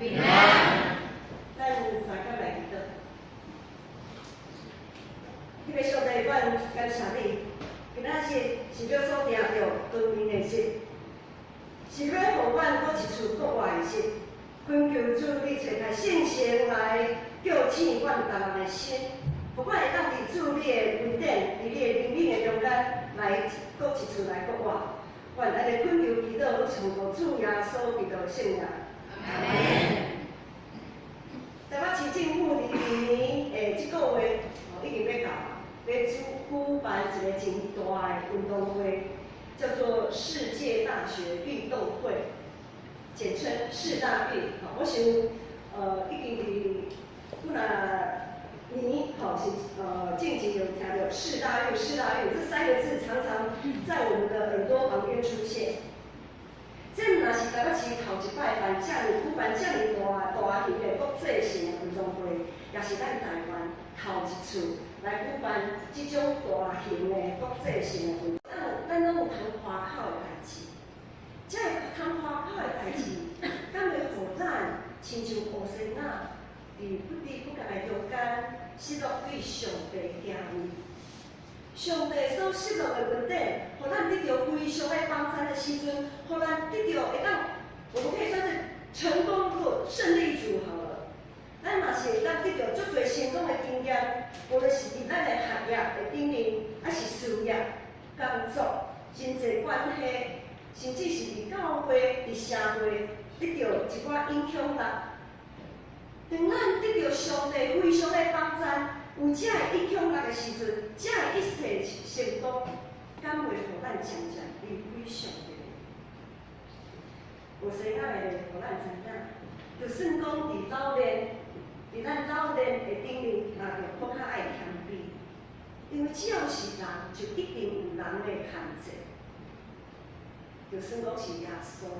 平安。咱大家来祈祷。迄个上帝，阮感谢你，今仔日是要所定着光明的日，是要互阮搁一次国外的日。恳求主，你找开圣神来叫醒阮逐人的心，互阮会当伫主你的恩典，伫你的灵命的中间来搁一次来国外。愿咱的恳求祈祷，唱过主耶稣基督的圣名。阿门。台北市政府伫明年即个月已经要到，要举办一个真大的运动会，叫做世界大学运动会，简称世大运。我想已经伫本来年是近期有听到世大运这三个字常常在我们的耳朵旁边出现。这若是台北市头一摆办举办这么大型的国际性的运动会，也是咱台湾头一次来举办这种大型的国际性的运动。咱拢有通花口的代志，这个通花口的代志，敢会互咱亲像乌西那伫不知不觉的中间，失落对上帝行为。上帝所失落的恩典，互咱得到非常的帮助的时阵，互咱得到会当，我们可以算是成功组、胜利组好了。咱嘛是会当得到足侪成功的经验，无论是伫咱的学业的顶面，还是事业、工作、真侪关系，甚至是伫教会、伫社会得到一寡影响力。当咱得到上帝非常的帮助，有这个影响力的时阵，这个一切成功，敢会互咱渐渐离开上帝？有时咱会互咱知影，就算讲伫老练，伫咱老练的顶面，也着搁较爱谦卑，因为只要是人，就一定有人的限制。就算讲是耶稣，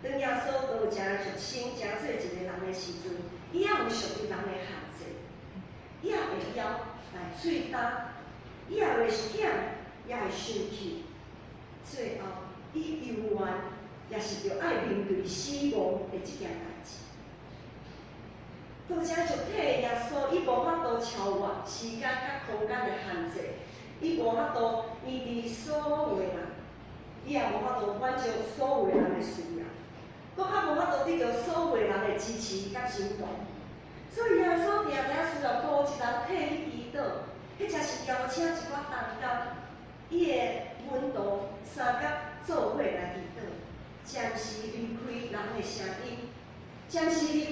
当耶稣道成肉身，成做一个人的时阵，伊也有属于人的限制。伊也会枵来喙焦，伊也会忝，也会生气。最后，伊永远也是着爱面对死亡的这件代志。道成肉体的耶稣，伊无法度超越时间甲空间的限制，伊无法度医治所有的人，伊也无法度满足所有的人的需要，搁较无法度得到所有的人的支持甲行动。所以耶稣定定需要多一人替你祈祷，迄才是邀请一寡同工，伊的门徒三甲做伙来祈祷，暂时离开人的声音，暂时离开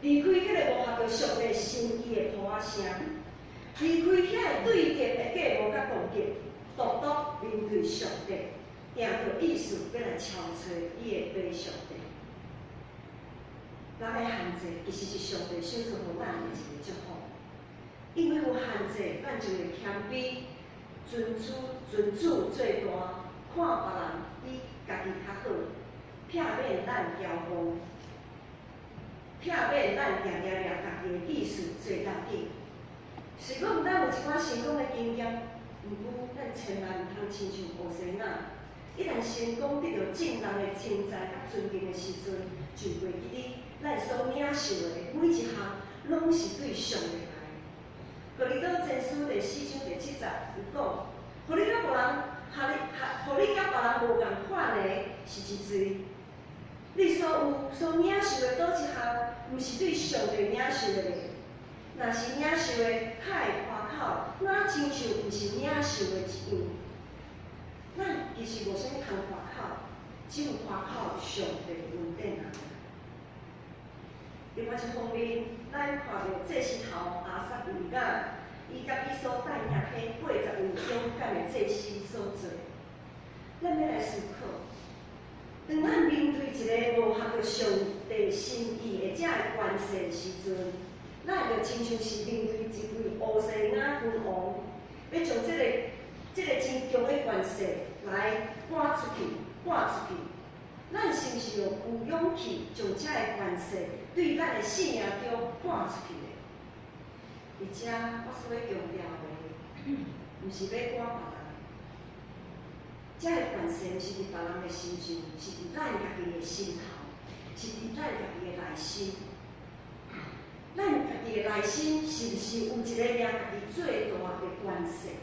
迄个无合着上帝心意的呼仔声，离开遐个对敌的计谋甲攻击，独独面对上帝，定着意思要来超找伊的对上帝。人的限制其实是上帝赏赐互咱的一个祝福，因为有限制，咱就会谦卑、尊主最大，看别人比家己较好，避免咱骄傲，避免咱定掠家己的意思做大紧。虽讲咱有一寡成功的经验，毋过咱千万毋通亲像乌西那，一旦成功得到众人的称赞甲尊敬的时阵，就袂记哩。咱所领受的每一项，拢是对上帝来的。哥林多前书第4章第7节有讲，互你甲别人，互你甲别人无共款的，是一罪。你所领受的倒一项，毋是对上帝领受的？若是领受的，较会夸口，哪亲像毋是领受的一样？咱其实无啥物通夸口，只有夸口上帝的恩典啊。另外一方面，咱看到祭司头亚撒利亚，伊甲伊所带领迄80位勇敢的祭司所做，咱要来思考：当咱面对一个无合着上帝心意的这个关系的时阵，咱就亲像是面对一位乌西雅君王，要将这个真强的关系来赶出去。咱是毋是有勇气将这个关系对咱的生命中赶出去的？而且我所要强调的，毋是要赶别人，这个关系毋是伫别人的身上，是伫咱家己的心头。是伫咱家己的内心。咱家己的内心是毋是有一个掠家己最大的关系？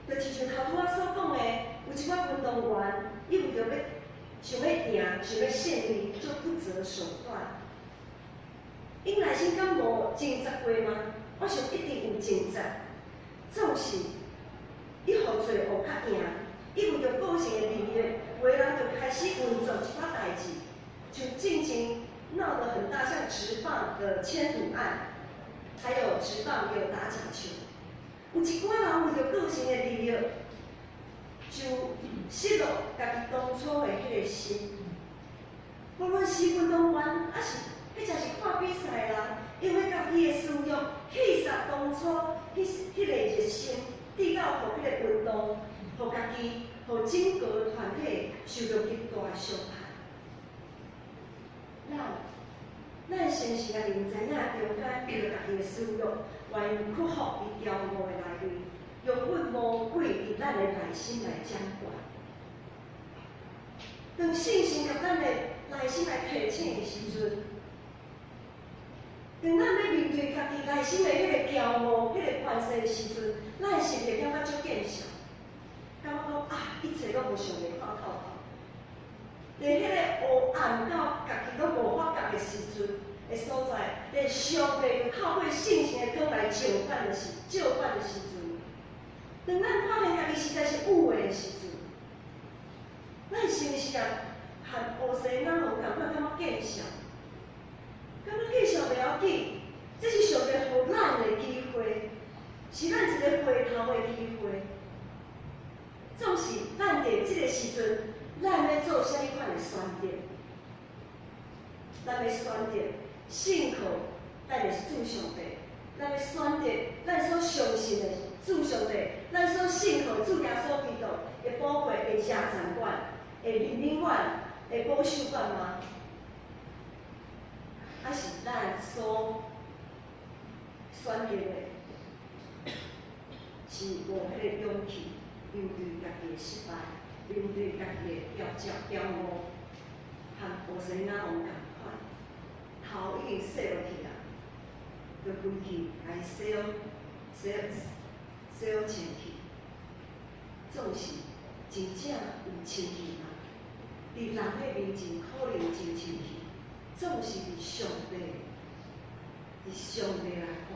就亲像头拄仔所讲的，有一寡运动员，伊为着想要赢、想要胜利，就不择手段。因内心敢无挣扎过吗？我想一定有挣扎。总是伊互做学较赢，伊为着个性的利益，有的人就开始运作一寡代志，就进行闹得很大，像职棒的迁赌案，还有职棒也有打假球。有一寡人为着个性的利益，就失落家己当初的迄个心。无论是运动员，还是迄才是看比赛人，因为家己的私欲，气煞当初迄个热心，直到互迄个运动，互家己，互整个团体受到极大的伤害。咱先是家己知影，中间为着家己的私欲，愿意屈服伫骄傲的内面，用阮魔鬼伫咱的内心来掌管。当信心甲咱的内心来提醒的时阵，当咱咧面对家己内心的迄个骄傲、迄个关系的时阵，咱是袂感觉足见笑，感觉讲啊，一切拢无想袂看透透。连迄个黑暗到家己都无发觉的时阵的所在，连上帝就透过信心的光来照办的时阵，当咱发现家己实在是有的时阵，咱是毋是也和乌西那龙共款感觉见笑？感觉见笑袂要紧，这是上帝予咱的机会，是咱一个回头的机会。总是咱伫这个时阵，咱要做啥物款的选择？咱要选择信靠咱的主上帝，咱要选择咱所相信的主上帝，咱所信靠主耶稣基督的宝贵的家产馆、的人民馆、的保守馆吗？还是咱所选择的，是无迄个勇气面对家己的失败，面对家己的骄傲，和乌西那王共款，头已经洗落去啊，就规气来洗前去，总是真正有清气吗？伫人的面前可能真清气，总是伫上帝来看，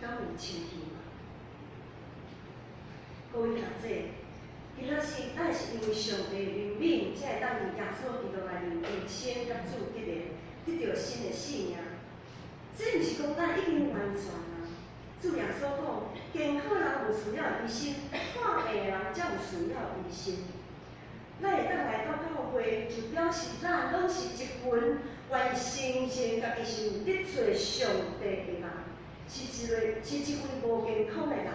敢有清气吗？各位读者，今仔日咱是因为上帝怜悯，才会当伫耶稣基督内面认清甲主得到新的性命。这毋是讲咱已经完全啊。主耶稣讲，健康人有需要医生，看病的人才有需要医生。咱会当来到教会，就表示咱拢是一群愿意承认家己是有得罪上帝的人，是一位无健康的人。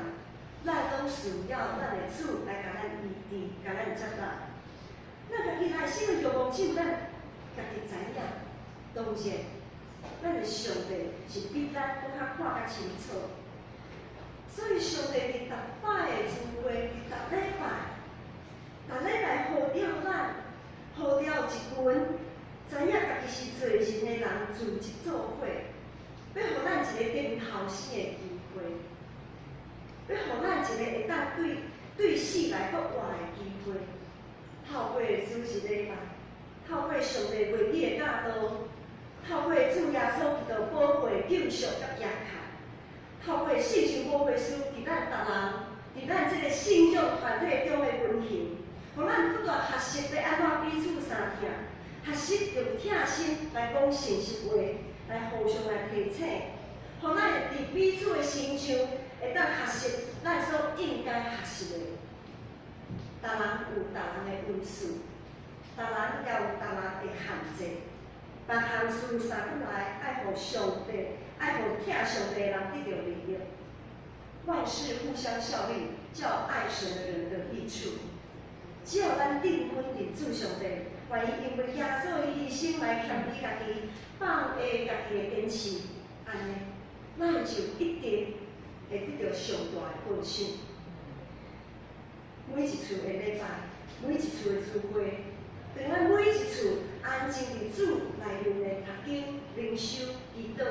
咱拢需要咱的主来甲咱医治，甲咱接纳。咱家己内心的欲望只有咱家己知影。当然，咱的上帝是比咱搁较看较清楚。所以上帝伫逐摆的聚会，伫逐礼拜号召咱，号召一群知影家己是罪人的人聚一做伙，要互咱一个顶头生的机会，要互咱一个会当对死来搁活的机会。透过主日礼拜，透过上帝为你的教导，透过主耶稣基督宝贵救赎甲耶卡，透过信心保惠师伫咱逐人，伫咱这个信仰团体中的运行，互咱不断学习要安怎彼此相听，学习用疼心来讲信息话，来互相来提醒，互咱伫彼此的心上会当学习咱所应该学习的。逐人有逐人的恩赐，逐人也有逐人的限制。别项事三本来爱互上帝，爱互疼上帝的人得到利益。万事互相效力，叫爱神的人得益处。只要咱定睛伫主上帝，愿意因为耶稣的牺牲来谦卑家己，放下家己的坚持，安尼，咱就一定会得到上大的报酬。每一次的礼拜，每一次的聚会，让咱每一次安静伫主内面的读经、灵修、祈祷，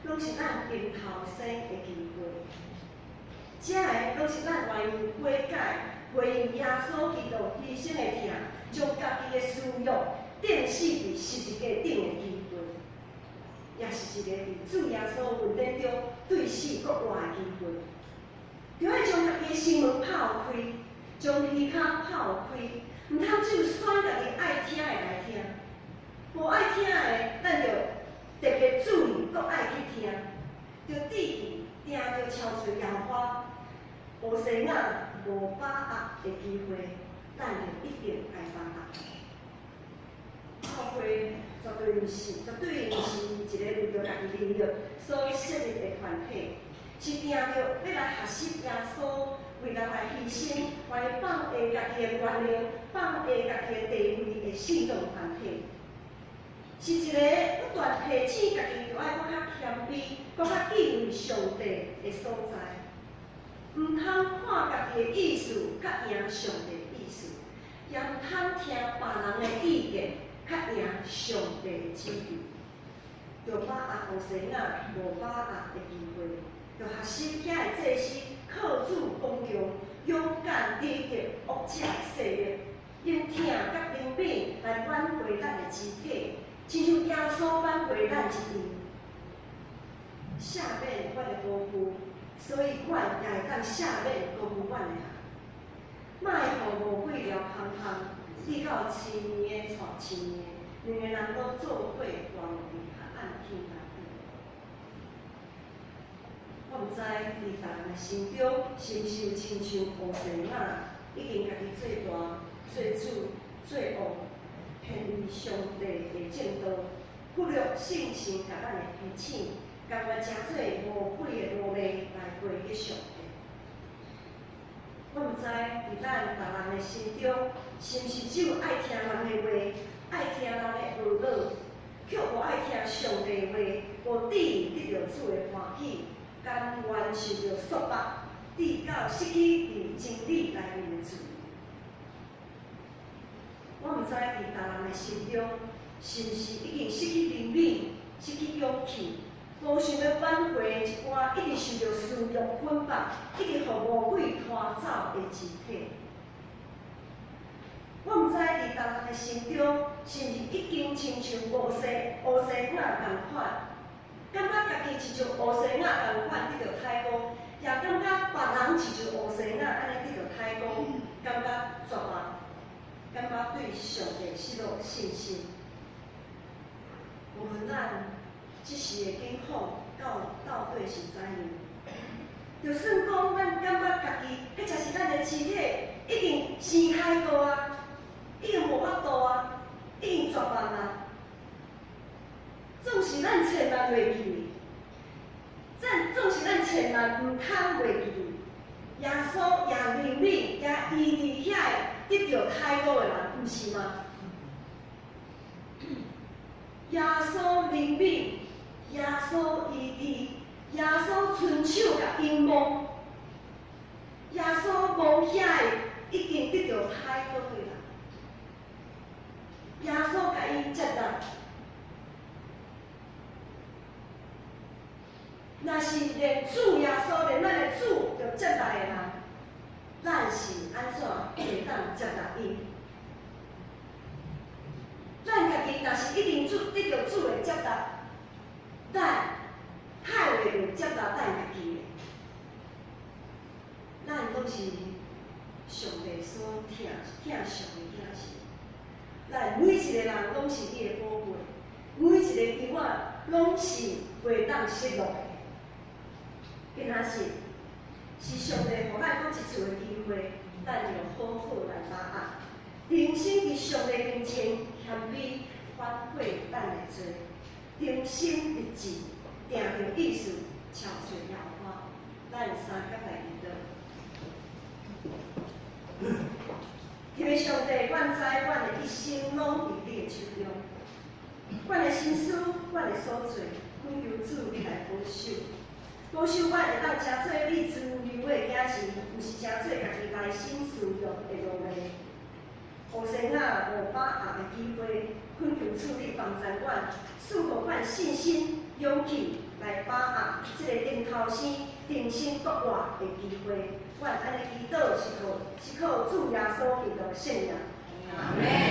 拢是咱今头生的机会。这个拢是咱愿意悔改、回应耶稣基督牺牲的疼，将家己的私欲钉死伫十字架顶的机会，也是一个伫主耶稣恩典中对死国活的机会。就爱将家己的心门抛开，将耳孔抛开，唔通只有选家己爱听的来听，无爱听的，咱就特别注意，搁爱去听，就注意听着超出摇花。无生仔、无把握的机会，咱就一定爱把握。教会绝对毋是一个为着家己利益所设立的团体，是定着要来学习耶稣为人来牺牲，来放下家己的原谅，放下家己的地位的信仰团体，是一个不断提醒家己要爱搁较谦卑、搁较敬畏上帝的所在。唔通看家己的意思较赢上帝的意思，也唔通听别人的意见较赢上帝的旨意。要把握有生仔无把握的机会，要学习遐的祭司靠主公共，勇敢抵敌恶者的势力，用疼甲怜悯来挽回咱的肢体，亲像耶稣挽回咱一样。下面我的功夫。所以，阮也会当下面公阮的人，莫互无几条空空，直到千年带千年，两个人拢做伙活落去，较按天来比。我毋知伫大人的心中，是毋是有亲像乌生仔，已经家己做大、做主、做王，偏离上帝的正道，忽略圣神甲咱的提醒。甘愿诚侪无悔的努力来回给上帝。我毋知伫咱别人的心中，是毋是只有爱听人的话，爱听人的耳朵，却无爱听上帝的话，无得着主的欢喜，甘愿受着束缚，直到失去伫真理内面的自由。我毋知伫别人的心中，是毋是已经失去灵敏，失去勇气。无想要挽回一寡一直受着私欲捆绑、一直互魔鬼拖走的肢体。我毋知伫别人的心中，是毋是已经亲像乌生仔共款，感觉家己是像乌生仔共款得着太高，也感觉别人是像乌生仔安尼得着太高，感觉绝望，感觉对上帝失落信心。无论咱即时的境况到底是怎样？就算讲咱感觉家己，迄才是咱的肢体已经生太大啊，已经无法度啊，已经绝望啊。总是咱千万袂记，总是咱千万毋通袂记。耶稣也怜悯，也医治遐得着太高的人，毋是吗？耶稣怜悯。耶稣医治，耶稣伸手甲因摸，耶稣摸遐个已经得着太好个人，耶稣甲伊接纳。若是连主耶稣连咱的主着接纳的人，咱是安怎会当接纳伊？咱家己若是一定得着主的接纳。咱太袂着接纳咱家己的，咱拢是上帝所疼上的囝是，咱每一个人拢是你的宝贝，每一个囡仔拢是袂当失落的。今仔日是上帝互咱搁一次的机会，咱就好好来把握，人生伫上帝面前谦卑反悔咱的罪。定心立志，定着意思，超出摇花，咱三角来祈祷。天父上帝，阮知阮的一生拢伫你的手中，阮的心思，阮的所做，恳求主你来保守，保守阮会当诚做你自由的囝子，毋是诚做家己内心私欲的奴隶。互生仔无把握的机会，恳求处理房产馆，赐予阮信心、勇气来把握这个顶头生、定心国外的机会。阮安尼祈祷是靠主耶稣基督圣名。阿门。